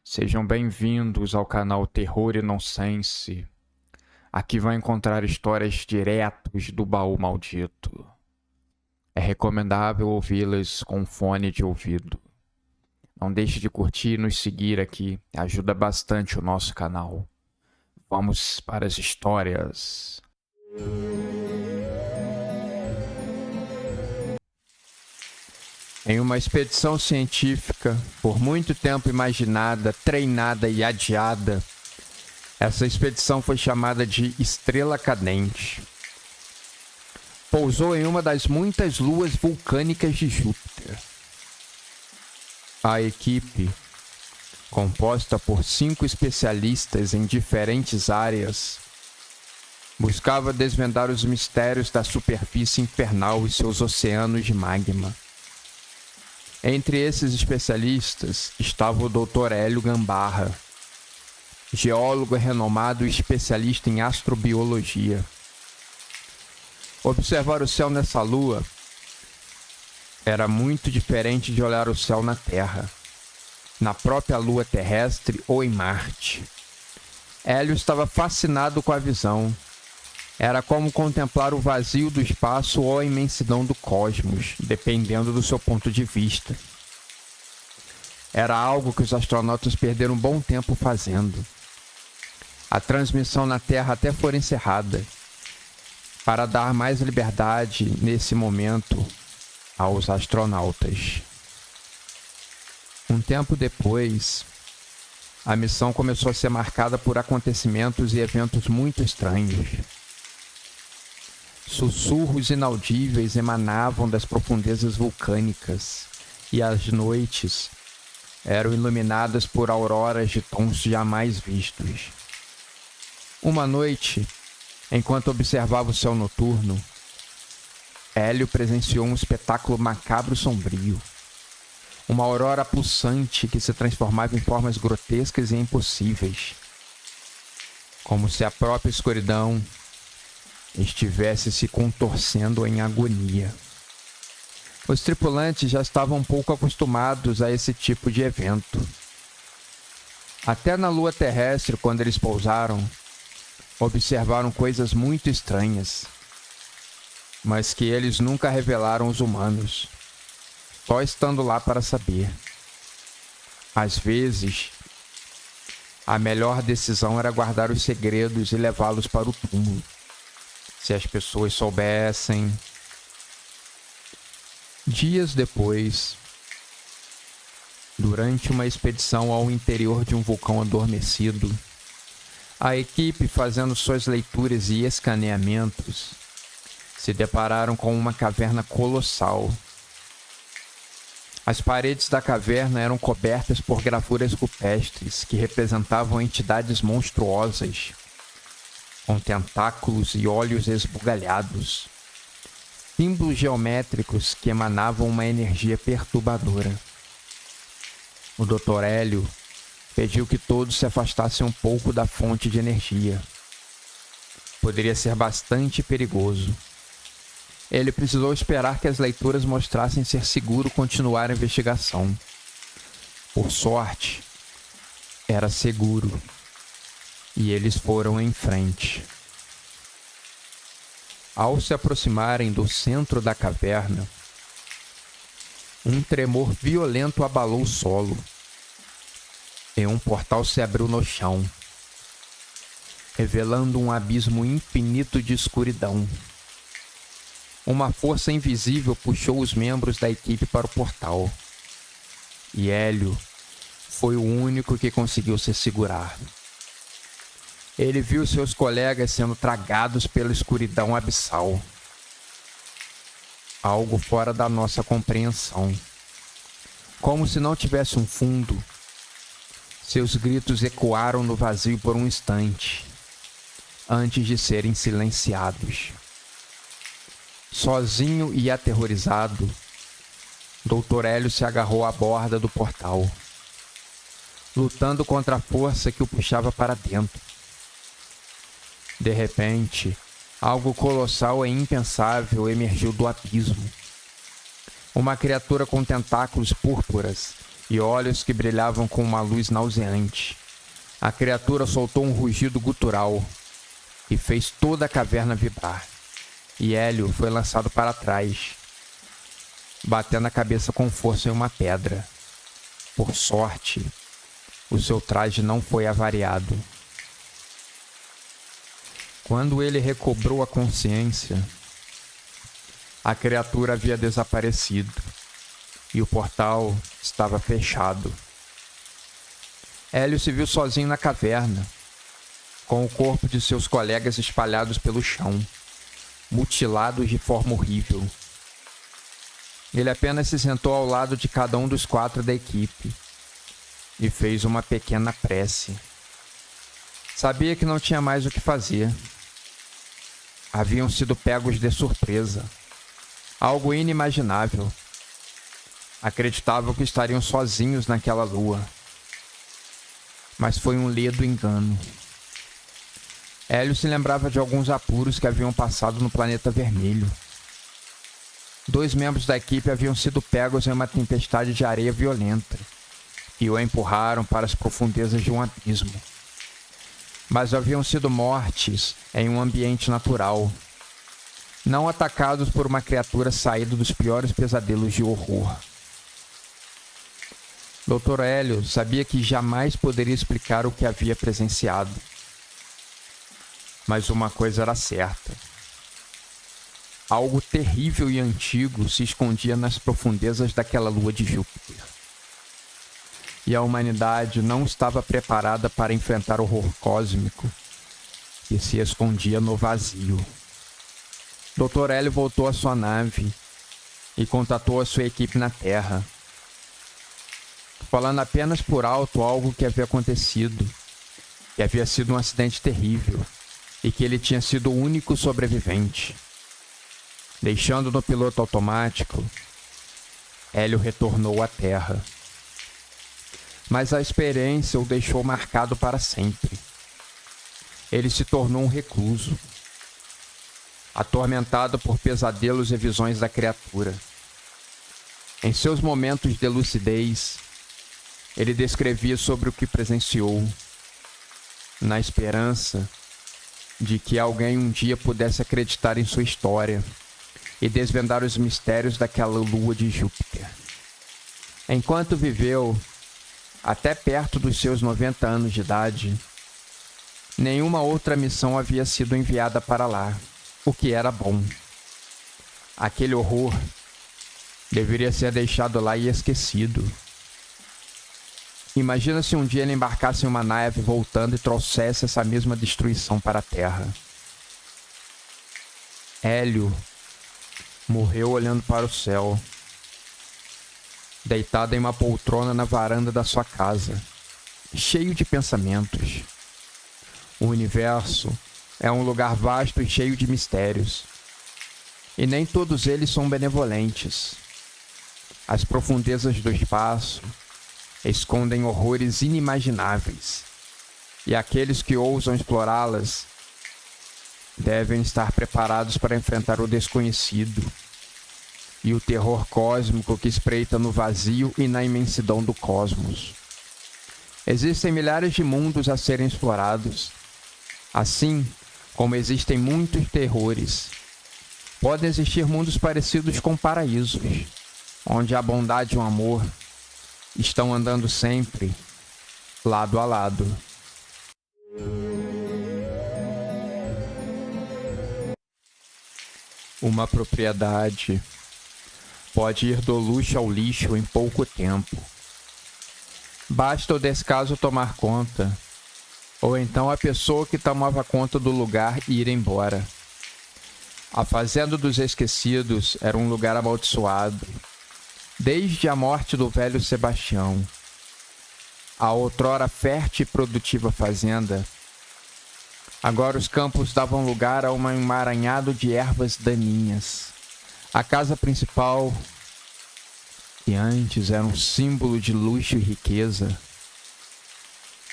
Sejam bem-vindos ao canal Terror e Nonsense. Aqui vai encontrar histórias diretos do baú maldito. É recomendável ouvi-las com fone de ouvido. Não deixe de curtir e nos seguir aqui, ajuda bastante o nosso canal. Vamos para as histórias. Em uma expedição científica, por muito tempo imaginada, treinada e adiada, essa expedição foi chamada de Estrela Cadente. Pousou em uma das muitas luas vulcânicas de Júpiter. A equipe, composta por 5 especialistas em diferentes áreas, buscava desvendar os mistérios da superfície infernal e seus oceanos de magma. Entre esses especialistas estava o Dr. Hélio Gambarra, geólogo renomado e especialista em astrobiologia. Observar o céu nessa lua era muito diferente de olhar o céu na Terra, na própria lua terrestre ou em Marte. Hélio estava fascinado com a visão. Era como contemplar o vazio do espaço ou a imensidão do cosmos, dependendo do seu ponto de vista. Era algo que os astronautas perderam um bom tempo fazendo. A transmissão na Terra até foi encerrada, para dar mais liberdade, nesse momento, aos astronautas. Um tempo depois, a missão começou a ser marcada por acontecimentos e eventos muito estranhos. Sussurros inaudíveis emanavam das profundezas vulcânicas, e as noites eram iluminadas por auroras de tons jamais vistos. Uma noite, enquanto observava o céu noturno, Hélio presenciou um espetáculo macabro sombrio. Uma aurora pulsante que se transformava em formas grotescas e impossíveis, como se a própria escuridão estivesse se contorcendo em agonia. Os tripulantes já estavam um pouco acostumados a esse tipo de evento. Até na lua terrestre, quando eles pousaram, observaram coisas muito estranhas, mas que eles nunca revelaram aos humanos, só estando lá para saber. Às vezes, a melhor decisão era guardar os segredos e levá-los para o túmulo. Se as pessoas soubessem. Dias depois, durante uma expedição ao interior de um vulcão adormecido, a equipe, fazendo suas leituras e escaneamentos, se depararam com uma caverna colossal. As paredes da caverna eram cobertas por gravuras rupestres que representavam entidades monstruosas, com tentáculos e olhos esbugalhados, símbolos geométricos que emanavam uma energia perturbadora. O Dr. Hélio pediu que todos se afastassem um pouco da fonte de energia. Poderia ser bastante perigoso. Ele precisou esperar que as leituras mostrassem ser seguro continuar a investigação. Por sorte, era seguro. E eles foram em frente. Ao se aproximarem do centro da caverna, um tremor violento abalou o solo, e um portal se abriu no chão, revelando um abismo infinito de escuridão. Uma força invisível puxou os membros da equipe para o portal, e Hélio foi o único que conseguiu se segurar. Ele viu seus colegas sendo tragados pela escuridão abissal. Algo fora da nossa compreensão. Como se não tivesse um fundo, seus gritos ecoaram no vazio por um instante, antes de serem silenciados. Sozinho e aterrorizado, Dr. Hélio se agarrou à borda do portal, lutando contra a força que o puxava para dentro. De repente, algo colossal e impensável emergiu do abismo. Uma criatura com tentáculos púrpuras e olhos que brilhavam com uma luz nauseante. A criatura soltou um rugido gutural e fez toda a caverna vibrar. E Hélio foi lançado para trás, batendo a cabeça com força em uma pedra. Por sorte, o seu traje não foi avariado. Quando ele recobrou a consciência, a criatura havia desaparecido e o portal estava fechado. Hélio se viu sozinho na caverna, com o corpo de seus colegas espalhados pelo chão, mutilados de forma horrível. Ele apenas se sentou ao lado de cada um dos 4 da equipe e fez uma pequena prece. Sabia que não tinha mais o que fazer. Haviam sido pegos de surpresa, algo inimaginável. Acreditavam que estariam sozinhos naquela lua, mas foi um ledo engano. Hélio se lembrava de alguns apuros que haviam passado no planeta vermelho. 2 membros da equipe haviam sido pegos em uma tempestade de areia violenta e o empurraram para as profundezas de um abismo. Mas haviam sido mortes em um ambiente natural, não atacados por uma criatura saída dos piores pesadelos de horror. Dr. Hélio sabia que jamais poderia explicar o que havia presenciado. Mas uma coisa era certa. Algo terrível e antigo se escondia nas profundezas daquela lua de Júpiter. E a humanidade não estava preparada para enfrentar o horror cósmico que se escondia no vazio. Dr. Hélio voltou à sua nave e contatou a sua equipe na Terra, falando apenas por alto algo que havia acontecido, que havia sido um acidente terrível e que ele tinha sido o único sobrevivente. Deixando no piloto automático, Hélio retornou à Terra. Mas a experiência o deixou marcado para sempre. Ele se tornou um recluso, atormentado por pesadelos e visões da criatura. Em seus momentos de lucidez, ele descrevia sobre o que presenciou, na esperança de que alguém um dia pudesse acreditar em sua história e desvendar os mistérios daquela lua de Júpiter. Enquanto viveu, até perto dos seus 90 anos de idade, nenhuma outra missão havia sido enviada para lá, o que era bom. Aquele horror deveria ser deixado lá e esquecido. Imagina se um dia ele embarcasse em uma nave voltando e trouxesse essa mesma destruição para a Terra. Hélio morreu olhando para o céu, deitado em uma poltrona na varanda da sua casa, cheio de pensamentos. O universo é um lugar vasto e cheio de mistérios, e nem todos eles são benevolentes. As profundezas do espaço escondem horrores inimagináveis, e aqueles que ousam explorá-las devem estar preparados para enfrentar o desconhecido e o terror cósmico que espreita no vazio e na imensidão do cosmos. Existem milhares de mundos a serem explorados, assim como existem muitos terrores. Podem existir mundos parecidos com paraísos, onde a bondade e o amor estão andando sempre, lado a lado. Uma propriedade pode ir do luxo ao lixo em pouco tempo. Basta o descaso tomar conta, ou então a pessoa que tomava conta do lugar ir embora. A Fazenda dos Esquecidos era um lugar amaldiçoado, desde a morte do velho Sebastião. A outrora fértil e produtiva fazenda, agora os campos davam lugar a um emaranhado de ervas daninhas. A casa principal, que antes era um símbolo de luxo e riqueza,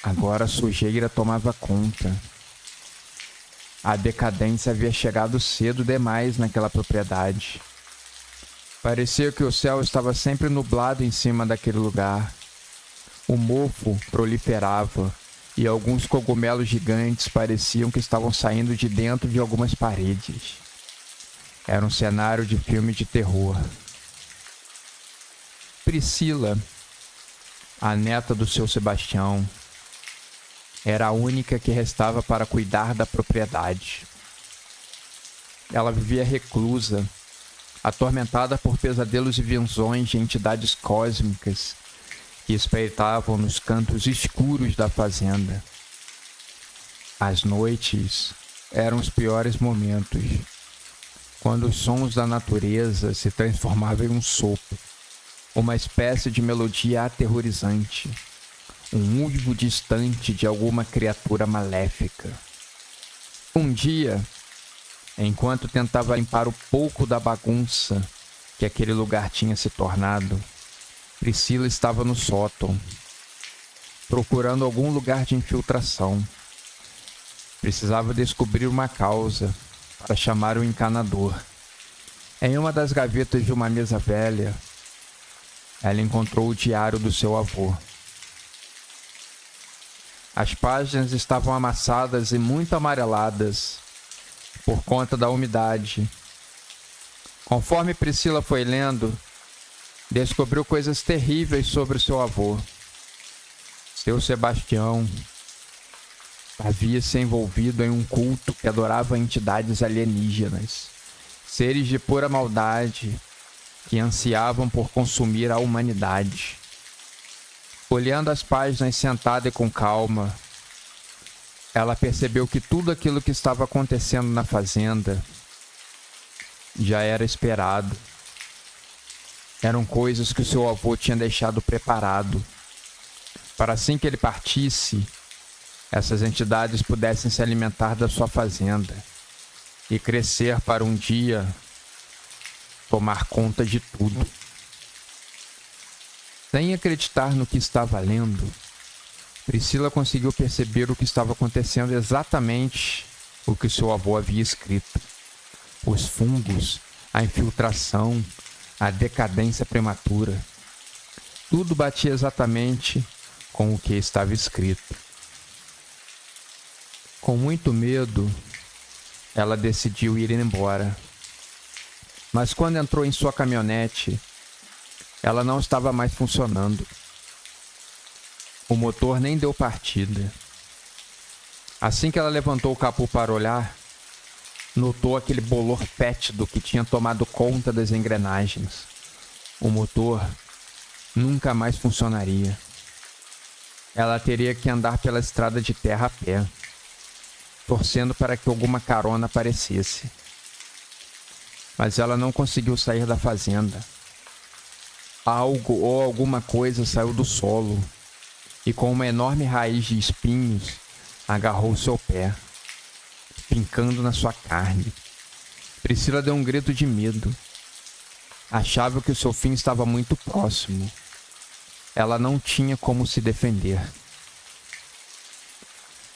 agora a sujeira tomava conta. A decadência havia chegado cedo demais naquela propriedade. Parecia que o céu estava sempre nublado em cima daquele lugar, O mofo proliferava e alguns cogumelos gigantes pareciam que estavam saindo de dentro de algumas paredes. Era um cenário de filme de terror. Priscila, a neta do seu Sebastião, era a única que restava para cuidar da propriedade. Ela vivia reclusa, atormentada por pesadelos e visões de entidades cósmicas que espreitavam nos cantos escuros da fazenda. As noites eram os piores momentos, quando os sons da natureza se transformavam em um sopro, uma espécie de melodia aterrorizante, um uivo distante de alguma criatura maléfica. Um dia, enquanto tentava limpar o pouco da bagunça que aquele lugar tinha se tornado, Priscila estava no sótão, procurando algum lugar de infiltração. Precisava descobrir uma causa para chamar o encanador. Em uma das gavetas de uma mesa velha, ela encontrou o diário do seu avô. As páginas estavam amassadas e muito amareladas por conta da umidade. Conforme Priscila foi lendo, descobriu coisas terríveis sobre o seu avô. Seu Sebastião havia se envolvido em um culto que adorava entidades alienígenas, seres de pura maldade que ansiavam por consumir a humanidade. Olhando as páginas sentada e com calma, ela percebeu que tudo aquilo que estava acontecendo na fazenda já era esperado. Eram coisas que o seu avô tinha deixado preparado, para assim que ele partisse, essas entidades pudessem se alimentar da sua fazenda e crescer para um dia tomar conta de tudo. Sem acreditar no que estava lendo, Priscila conseguiu perceber o que estava acontecendo, exatamente o que seu avô havia escrito. Os fungos, a infiltração, a decadência prematura. Tudo batia exatamente com o que estava escrito. Com muito medo, ela decidiu ir embora. Mas quando entrou em sua caminhonete, ela não estava mais funcionando. O motor nem deu partida. Assim que ela levantou o capô para olhar, notou aquele bolor fétido que tinha tomado conta das engrenagens. O motor nunca mais funcionaria. Ela teria que andar pela estrada de terra a pé, torcendo para que alguma carona aparecesse. Mas ela não conseguiu sair da fazenda. Algo ou alguma coisa saiu do solo e, com uma enorme raiz de espinhos, agarrou seu pé, fincando na sua carne. Priscila deu um grito de medo. Achava que o seu fim estava muito próximo. Ela não tinha como se defender.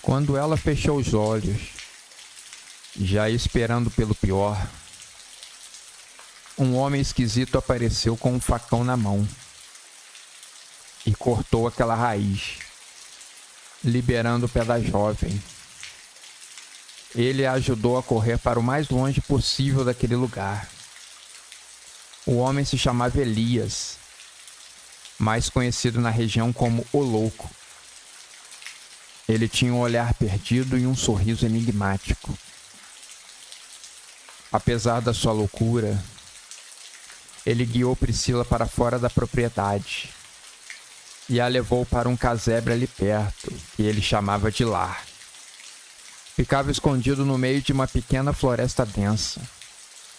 Quando ela fechou os olhos, já esperando pelo pior, um homem esquisito apareceu com um facão na mão e cortou aquela raiz, liberando o pé da jovem. Ele a ajudou a correr para o mais longe possível daquele lugar. O homem se chamava Elias, mais conhecido na região como O Louco. Ele tinha um olhar perdido e um sorriso enigmático. Apesar da sua loucura, ele guiou Priscila para fora da propriedade e a levou para um casebre ali perto, que ele chamava de lar. Ficava escondido no meio de uma pequena floresta densa.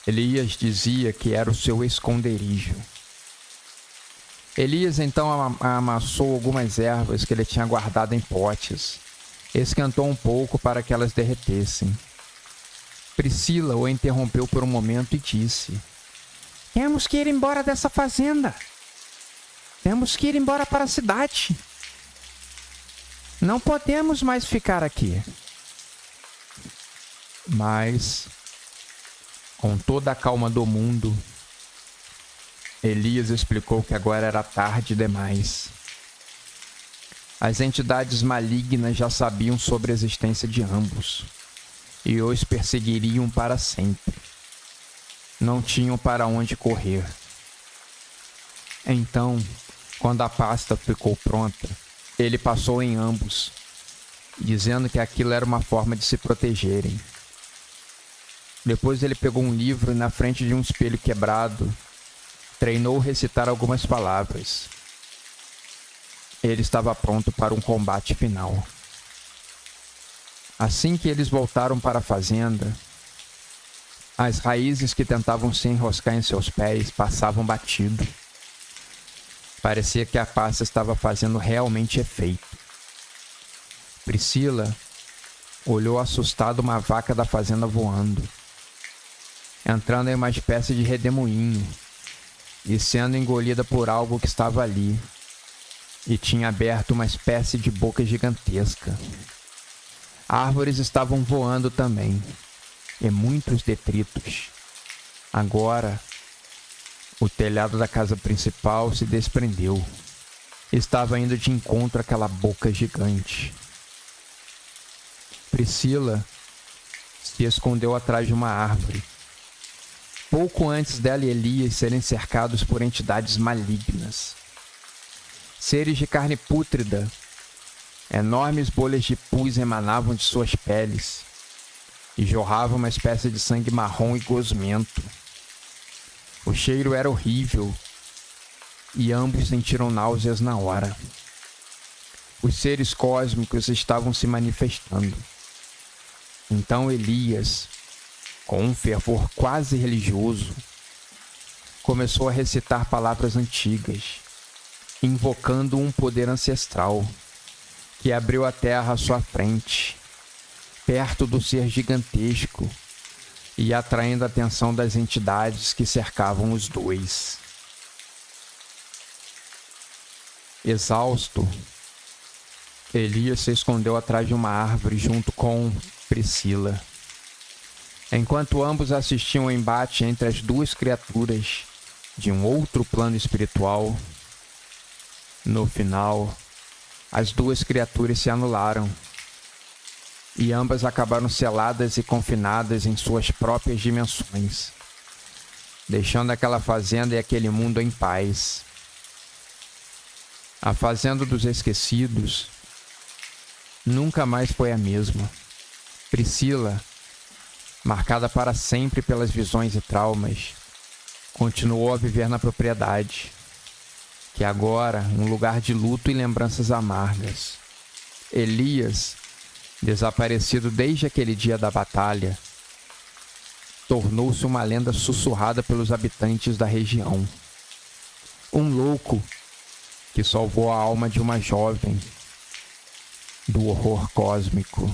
Elias dizia que era o seu esconderijo. Elias então amassou algumas ervas que ele tinha guardado em potes, esquentou um pouco para que elas derretessem. Priscila o interrompeu por um momento e disse: "Temos que ir embora dessa fazenda. Temos que ir embora para a cidade. Não podemos mais ficar aqui." Mas, com toda a calma do mundo, Elias explicou que agora era tarde demais. As entidades malignas já sabiam sobre a existência de ambos e os perseguiriam para sempre. Não tinham para onde correr. Então, quando a pasta ficou pronta, ele passou em ambos, dizendo que aquilo era uma forma de se protegerem. Depois ele pegou um livro e, na frente de um espelho quebrado, treinou recitar algumas palavras. Ele estava pronto para um combate final. Assim que eles voltaram para a fazenda, as raízes que tentavam se enroscar em seus pés passavam batido. Parecia que a pasta estava fazendo realmente efeito. Priscila olhou assustada uma vaca da fazenda voando, entrando em uma espécie de redemoinho e sendo engolida por algo que estava ali e tinha aberto uma espécie de boca gigantesca. Árvores estavam voando também, e muitos detritos. Agora, o telhado da casa principal se desprendeu. Estava indo de encontro àquela boca gigante. Priscila se escondeu atrás de uma árvore, pouco antes dela e Elias serem cercados por entidades malignas. Seres de carne pútrida, enormes bolhas de pus emanavam de suas peles e jorravam uma espécie de sangue marrom e gosmento. O cheiro era horrível e ambos sentiram náuseas na hora. Os seres cósmicos estavam se manifestando. Então Elias, com um fervor quase religioso, começou a recitar palavras antigas, invocando um poder ancestral que abriu a terra à sua frente, perto do ser gigantesco e atraindo a atenção das entidades que cercavam os dois. Exausto, Elias se escondeu atrás de uma árvore junto com Priscila. Enquanto ambos assistiam ao embate entre as duas criaturas de um outro plano espiritual, no final, as duas criaturas se anularam e ambas acabaram seladas e confinadas em suas próprias dimensões, deixando aquela fazenda e aquele mundo em paz. A Fazenda dos Esquecidos nunca mais foi a mesma. Priscila, marcada para sempre pelas visões e traumas, continuou a viver na propriedade, que agora é um lugar de luto e lembranças amargas. Elias, desaparecido desde aquele dia da batalha, tornou-se uma lenda sussurrada pelos habitantes da região. Um louco que salvou a alma de uma jovem do horror cósmico.